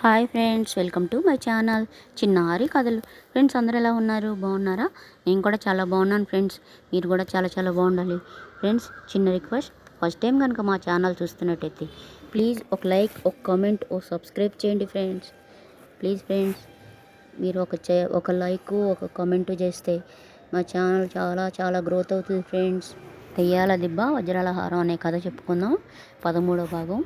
Hi friends, welcome to my channel చిన్నారి కథలు. Friends, అందరూ ఎలా ఉన్నారు? బాగున్నారా? నేను కూడా చాలా బాగున్నాను ఫ్రెండ్స్. మీరు కూడా చాలా చాలా బాగుండాలి. ఫ్రెండ్స్, చిన్న రిక్వెస్ట్, ఫస్ట్ టైం కనుక మా ఛానల్ చూస్తున్నట్టయితే ప్లీజ్ ఒక లైక్, ఒక కామెంట్, ఒక సబ్స్క్రైబ్ చేయండి ఫ్రెండ్స్. ప్లీజ్ ఫ్రెండ్స్, మీరు ఒక లైక్, ఒక కామెంట్ చేస్తే మా ఛానల్ చాలా చాలా గ్రోత్ అవుతుంది ఫ్రెండ్స్. దెయ్యాల దిబ్బ వజ్రాల హారం అనే కథ చెప్పుకుందాం. 13వ భాగం.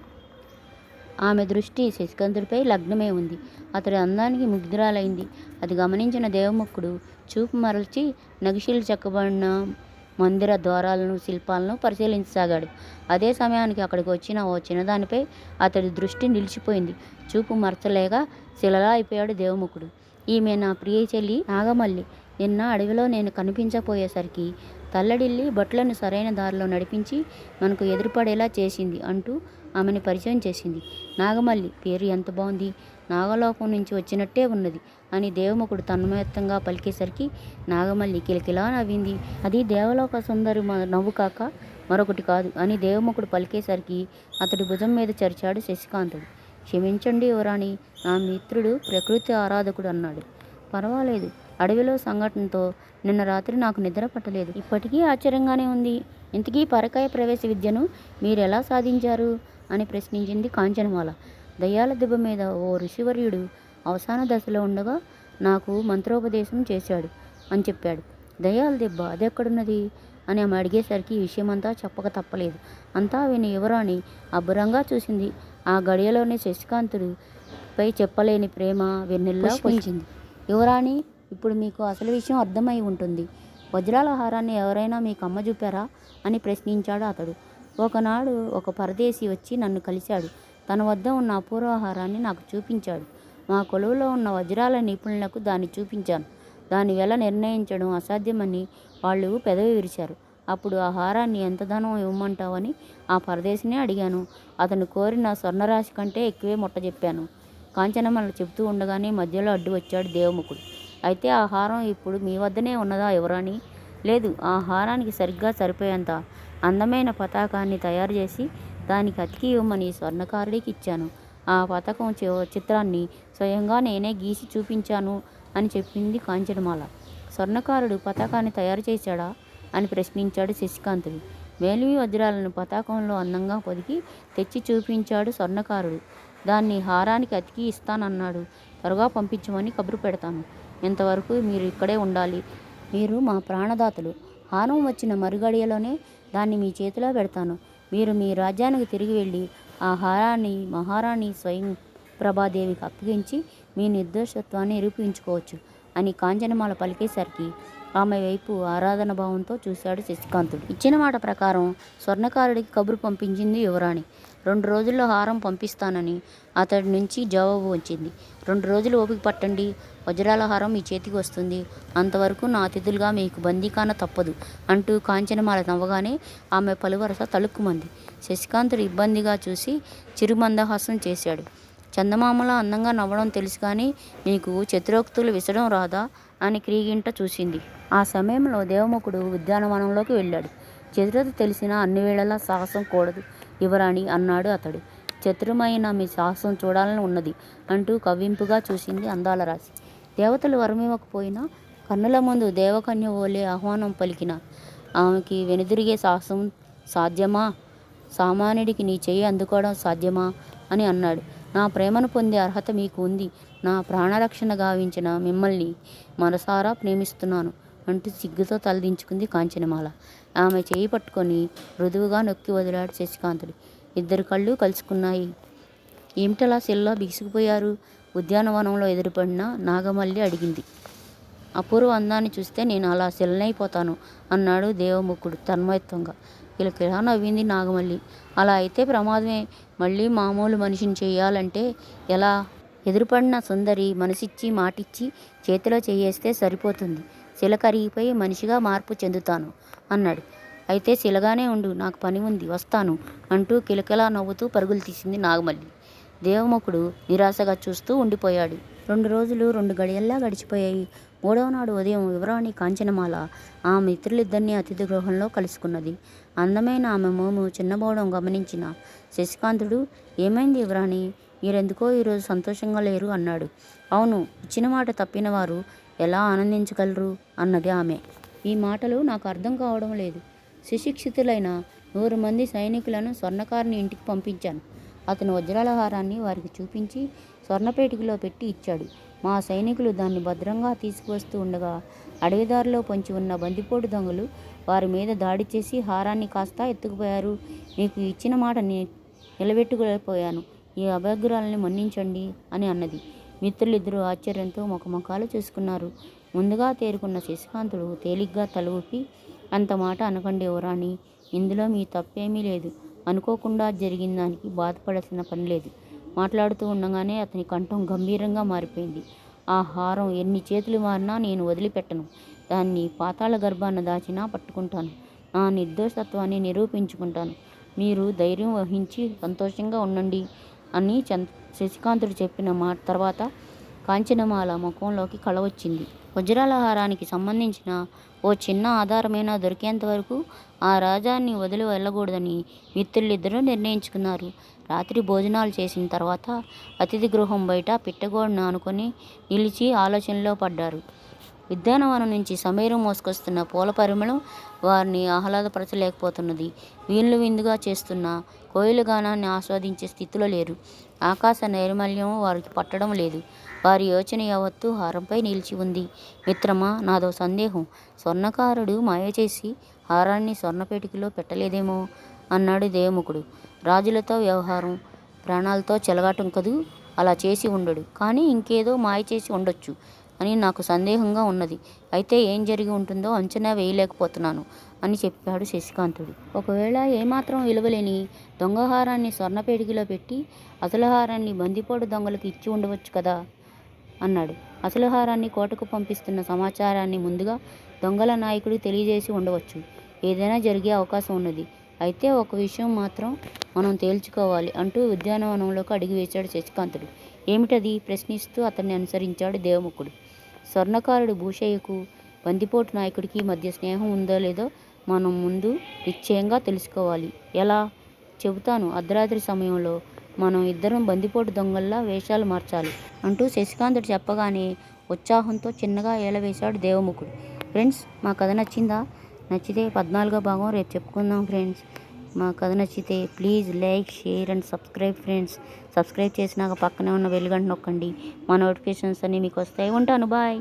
ఆమె దృష్టి శశికాంతుడిపై లగ్నమే ఉంది. అతడి అందానికి ముగ్ధురాలైంది. అది గమనించిన దేవముఖుడు చూపు మరల్చి నగిశీలు చెక్కబడిన మందిర ద్వారాలను, శిల్పాలను పరిశీలించసాగాడు. అదే సమయానికి అక్కడికి వచ్చిన ఓ చిన్నదానిపై అతడి దృష్టి నిలిచిపోయింది. చూపు మరచలేక శిలలా అయిపోయాడు దేవముఖుడు. ఈమె నా ప్రియ చెల్లి నాగమల్లి. నిన్న అడవిలో నేను కనిపించపోయేసరికి తల్లడిల్లి బట్లను సరైన దారిలో నడిపించి మనకు ఎదురుపడేలా చేసింది అంటూ ఆమెను పరిచయం చేసింది. నాగమల్లి పేరు ఎంత బాగుంది, నాగలోకం నుంచి వచ్చినట్టే ఉన్నది అని దేవముఖుడు తన్మయత్తంగా పలికేసరికి నాగమల్లి కిలకిలా నవ్వింది. అది దేవలోక సుందరి నవ్వు కాక మరొకటి కాదు అని దేవముఖుడు పలికేసరికి అతడి భుజం మీద చరిచాడు శశికాంతుడు. క్షమించండి యువరాణి, నా మిత్రుడు ప్రకృతి ఆరాధకుడు అన్నాడు. పర్వాలేదు, అడవిలో సంఘటనతో నిన్న రాత్రి నాకు నిద్ర పట్టలేదు. ఇప్పటికీ ఆశ్చర్యంగానే ఉంది. ఇంతకీ పరకాయ ప్రవేశ విద్యను మీరెలా సాధించారు అని ప్రశ్నించింది కాంచనమాల. దయ్యాల దెబ్బ మీద ఓ ఋషివర్యుడు అవసాన దశలో ఉండగా నాకు మంత్రోపదేశం చేశాడు అని చెప్పాడు. దయ్యాల దెబ్బ అదెక్కడున్నది అని ఆమె అడిగేసరికి ఈ విషయమంతా చెప్పక తప్పలేదు. అంతా విని యువరాణి అబ్బురంగా చూసింది. ఆ గడియలోనే శశికాంతుడు పై చెప్పలేని ప్రేమ వెన్నెల్లా పొంచింది. యువరాణి, ఇప్పుడు మీకు అసలు విషయం అర్థమై ఉంటుంది. వజ్రాల హారాన్ని ఎవరైనా మీకు అమ్మ చూపారా అని ప్రశ్నించాడు అతడు. ఒకనాడు ఒక పరదేశీ వచ్చి నన్ను కలిశాడు. తన వద్ద ఉన్న అపూర్వ హారాన్ని నాకు చూపించాడు. మా కొలువులో ఉన్న వజ్రాల నిపుణులకు దాన్ని చూపించాను. దాని వెల నిర్ణయించడం అసాధ్యమని వాళ్ళు పెదవి విరిచారు. అప్పుడు ఆ హారాన్ని ఎంత ధనం ఇవ్వమంటావని ఆ పరదేశినే అడిగాను. అతను కోరిన స్వర్ణరాశి కంటే ఎక్కువే ముట్టజెప్పాను. కాంచనమల్ల చెబుతూ ఉండగానే మధ్యలో అడ్డు వచ్చాడు దేవముఖుడు. అయితే ఆ హారం ఇప్పుడు మీ వద్దనే ఉన్నదా యువరాణి? లేదు, ఆ హారానికి సరిగ్గా సరిపోయేంత అందమైన పతాకాన్ని తయారు చేసి దానికి అతికి ఇవ్వమని స్వర్ణకారుడికి ఇచ్చాను. ఆ పథకం చిత్రాన్ని స్వయంగా నేనే గీసి చూపించాను అని చెప్పింది కాంచనమాల. స్వర్ణకారుడు పతాకాన్ని తయారు చేశాడా అని ప్రశ్నించాడు శశికాంతుడు. మేలిమి వజ్రాలను పతాకంలో అందంగా పొదిగి తెచ్చి చూపించాడు స్వర్ణకారుడు. దాన్ని హారానికి అతికి ఇస్తానన్నాడు. త్వరగా పంపించమని కబురు పెడతాను. ఇంతవరకు మీరు ఇక్కడే ఉండాలి. మీరు మా ప్రాణదాతలు. హారం వచ్చిన మరుగడియలోనే దాన్ని మీ చేతిలో పెడతాను. మీరు మీ రాజ్యానికి తిరిగి వెళ్ళి ఆ హారాన్ని మహారాణి స్వయం ప్రభాదేవికి అప్పగించి మీ నిర్దోషత్వాన్ని నిరూపించుకోవచ్చు అని కాంచనమాల పలికేసరికి ఆమె వైపు ఆరాధన భావంతో చూశాడు శశికాంతుడు. ఇచ్చిన మాట ప్రకారం స్వర్ణకారుడికి కబురు పంపించింది యువరాణి. 2 రోజుల్లో హారం పంపిస్తానని అతడి నుంచి జవాబు వచ్చింది. 2 రోజులు ఓపిక పట్టండి, వజ్రాల హారం మీ చేతికి వస్తుంది. అంతవరకు నా అతిథులుగా మీకు బందీకాన తప్పదు అంటూ కాంచనమాల నవ్వగానే ఆమె పలువరస తలుక్కుమంది. శశికాంతుడు ఇబ్బందిగా చూసి చిరుమందహాసం చేశాడు. చందమామలా అందంగా నవ్వడం తెలుసు కానీ మీకు చతురోక్తులు విసడం రాదా అని క్రీగింట చూసింది. ఆ సమయంలో దేవముఖుడు ఉద్యానవనంలోకి వెళ్ళాడు. చతురత తెలిసినా అన్ని వేళలా సాహసం కూడదు యువరాణి అన్నాడు అతడు. చతురమైన మీ సాహసం చూడాలని ఉన్నది అంటూ కవ్వింపుగా చూసింది అందాల రాశి. దేవతలు వరమివ్వకపోయినా కన్నుల ముందు దేవకన్య ఓలే ఆహ్వానం పలికిన ఆమెకి వెనుదిరిగే సాహసం సాధ్యమా? సామాన్యుడికి నీ చెయ్యి అందుకోవడం సాధ్యమా అని అన్నాడు. నా ప్రేమను పొందే అర్హత మీకు ఉంది. నా ప్రాణరక్షణ గావించిన మిమ్మల్ని మనసారా ప్రేమిస్తున్నాను అంటూ సిగ్గుతో తలదించుకుంది కాంచనమాల. ఆమె చేయి పట్టుకొని మృదువుగా నొక్కి వదిలాడు శశికాంతుడు. ఇద్దరు కళ్ళు కలుసుకున్నాయి. ఏమిటలా శిల్లా బిగుసుకుపోయారు? ఉద్యానవనంలో ఎదురుపడిన నాగమల్లి అడిగింది. అపూర్వ అందాన్ని చూస్తే నేను అలా శిలనైపోతాను అన్నాడు దేవముఖుడు తన్మయత్వంగా. కిలకిలా నవ్వింది నాగమల్లి. అలా అయితే ప్రమాదమే. మళ్ళీ మామూలు మనిషిని చేయాలంటే ఎలా? ఎదురుపడిన సుందరి మనసిచ్చి మాటిచ్చి చేతిలో చేయేస్తే సరిపోతుంది. శిల కరిగిపోయి మనిషిగా మార్పు చెందుతాను అన్నాడు. అయితే శిలగానే ఉండు, నాకు పని ఉంది, వస్తాను అంటూ కిలకిలా నవ్వుతూ పరుగులు తీసింది నాగమల్లి. దేవముఖుడు నిరాశగా చూస్తూ ఉండిపోయాడు. 2 రోజులు 2 గడియల్లా గడిచిపోయాయి. 3వ నాడు ఉదయం యువరాణి కాంచనమాల ఆ మిత్రులిద్దరినీ అతిథి గృహంలో కలుసుకున్నది. అందమైన ఆమె మోము చిన్నబోవడం గమనించిన శశికాంతుడు, ఏమైంది యువరాణి, మీరెందుకో ఈరోజు సంతోషంగా లేరు అన్నాడు. అవును, ఇచ్చిన మాట తప్పిన వారు ఎలా ఆనందించగలరు అన్నది ఆమె. ఈ మాటలు నాకు అర్థం కావడం లేదు. సుశిక్షితులైన 100 మంది సైనికులను స్వర్ణకారుని ఇంటికి పంపించాను. అతను వజ్రాల హారాన్ని వారికి చూపించి స్వర్ణపేటికలో పెట్టి ఇచ్చాడు. మా సైనికులు దాన్ని భద్రంగా తీసుకువస్తూ ఉండగా అడవిదారిలో పొంచి ఉన్న బందిపోటు దొంగలు వారి మీద దాడి చేసి హారాన్ని కాస్త ఎత్తుకుపోయారు. మీకు ఇచ్చిన మాట నిలబెట్టుకోలేకపోయాను. ఈ అభాగ్యురాలని మన్నించండి అని అన్నది. మిత్రులిద్దరూ ఆశ్చర్యంతో ముఖముఖాలు చూసుకున్నారు. ముందుగా తేరుకున్న శశికాంతుడు తేలిగ్గా తల ఊపి, అంత మాట అనకండి యువరాణి, ఇందులో మీ తప్పేమీ లేదు. అనుకోకుండా జరిగిన దానికి బాధపడాల్సిన పని లేదు. మాట్లాడుతూ ఉండగానే అతని కంఠం గంభీరంగా మారిపోయింది. ఆ హారం ఎన్ని చేతులు మారినా నేను వదిలిపెట్టను. దాన్ని పాతాళ గర్భాన దాచినా పట్టుకుంటాను. నా నిర్దోషత్వాన్ని నిరూపించుకుంటాను. మీరు ధైర్యం వహించి సంతోషంగా ఉండండి అని శశికాంతుడు చెప్పిన మాట తర్వాత కాంచనమాల ముఖంలోకి కళ వచ్చింది. వజ్రాల హారానికి సంబంధించిన ఓ చిన్న ఆధారమైనా దొరికేంత వరకు ఆ రాజాన్ని వదిలి వెళ్ళకూడదని మిత్రులిద్దరూ నిర్ణయించుకున్నారు. రాత్రి భోజనాలు చేసిన తర్వాత అతిథి గృహం బయట పిట్టగోడను ఆనుకొని నిలిచి ఆలోచనలో పడ్డారు. ఉద్యానవనం నుంచి సమీరం మోసుకొస్తున్న పూల పరిమళం వారిని ఆహ్లాదపరచలేకపోతున్నది. వీళ్ళు విందుగా చేస్తున్న కోయిల గానాన్ని ఆస్వాదించే స్థితిలో లేరు. ఆకాశ నైర్మల్యం వారికి పట్టడం లేదు. వారి యోచన యావత్తు హారంపై నిలిచి ఉంది. మిత్రమా, నాదో సందేహం. స్వర్ణకారుడు మాయ చేసి హారాన్ని స్వర్ణపేటికలో పెట్టలేదేమో అన్నాడు దేవముఖుడు. రాజులతో వ్యవహారం, ప్రాణాలతో చెలగాటం కదూ, అలా చేసి ఉండడు. కానీ ఇంకేదో మాయ చేసి ఉండొచ్చు అని నాకు సందేహంగా ఉన్నది. అయితే ఏం జరిగి ఉంటుందో అంచనా వేయలేకపోతున్నాను అని చెప్పాడు శశికాంతుడు. ఒకవేళ ఏమాత్రం విలువలేని దొంగహారాన్ని స్వర్ణపేటికలో పెట్టి అసలు హారాన్ని బందిపోటు దొంగలకు ఇచ్చి ఉండవచ్చు కదా అన్నాడు. అసలు హారాన్ని కోటకు పంపిస్తున్న సమాచారాన్ని ముందుగా దొంగల నాయకుడు తెలియజేసి ఉండవచ్చు. ఏదైనా జరిగే అవకాశం ఉన్నది. అయితే ఒక విషయం మాత్రం మనం తేల్చుకోవాలి అంటూ ఉద్యానవనంలోకి అడుగు వేశాడు శశికాంతుడు. ఏమిటది? ప్రశ్నిస్తూ అతన్ని అనుసరించాడు దేవముఖుడు. స్వర్ణకారుడు భూషయ్యకు బందిపోటు నాయకుడికి మధ్య స్నేహం ఉందో లేదో మనం ముందు నిశ్చయంగా తెలుసుకోవాలి. ఎలా? చెబుతాను. అర్ధరాత్రి సమయంలో మనం ఇద్దరం బందిపోటు దొంగల్లా వేషాలు మార్చాలి అంటూ శశికాంతుడు చెప్పగానే ఉత్సాహంతో చిన్నగా ఏలవేశాడు దేవముఖుడు. ఫ్రెండ్స్, మా కథ నచ్చిందా? నచ్చితే 14వ భాగం రేపు చెప్పుకుందాం ఫ్రెండ్స్. మా కథ నచ్చితే please like, share and subscribe friends. Subscribe చేసినాక పక్కనే ఉన్న బెల్ గంట నొక్కండి. మా నోటిఫికేషన్స్ అన్నీ మీకు వస్తాయి. ఉంటాను. బాయ్.